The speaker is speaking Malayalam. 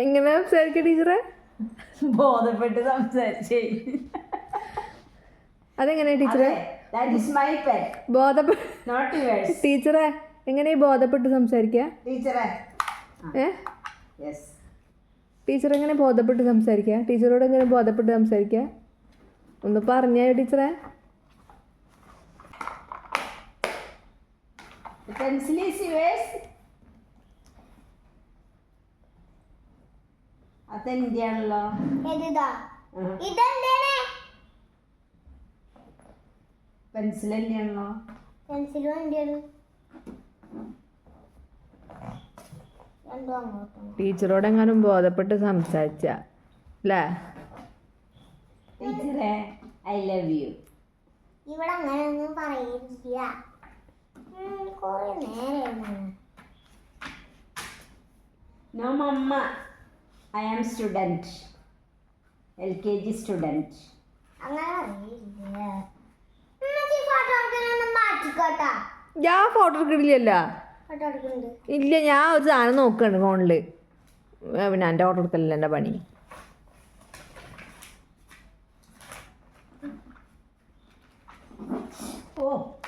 എങ്ങനെ സംസാരിക്ക ടീച്ചറെ? ബോധപ്പെട്ട് സംസാരിച്ചേ. അതെങ്ങനെയാ ടീച്ചറെ? ടീച്ചറെ എങ്ങനെയാ ബോധപ്പെട്ട് സംസാരിക്കുക? ടീച്ചർ എങ്ങനെ ബോധപ്പെട്ട് സംസാരിക്കുക? ടീച്ചറോട് എങ്ങനെ ബോധപ്പെട്ട് സംസാരിക്കുക? ഒന്ന് പറഞ്ഞേ ടീച്ചറെ. അതെന്തിയാണല്ലോ പെൻസിൽ തന്നെയാണല്ലോ. ടീച്ചറോട് എങ്ങാനും ബോധപ്പെട്ട് സംസാരിച്ച അല്ലേ? ടീച്ചറെ ഐ ലവ് യു. ഇവിടെ അങ്ങനെയൊന്നും പറയില്ല. No mamma, I am student, LKG student. അങ്ങനെ പറയില്ല. ഞാൻ ഫോട്ടോ എടുക്കണില്ലല്ലോ. ഫോട്ടോ എടുക്കുന്നുണ്ട്. ഇല്ല, ഞാൻ ഒരു സാധനം നോക്കുകയാണ് ഫോണിൽ. പിന്നെ എൻ്റെ ഫോട്ടോ എടുക്കലില്ല എൻ്റെ പണി. ഓ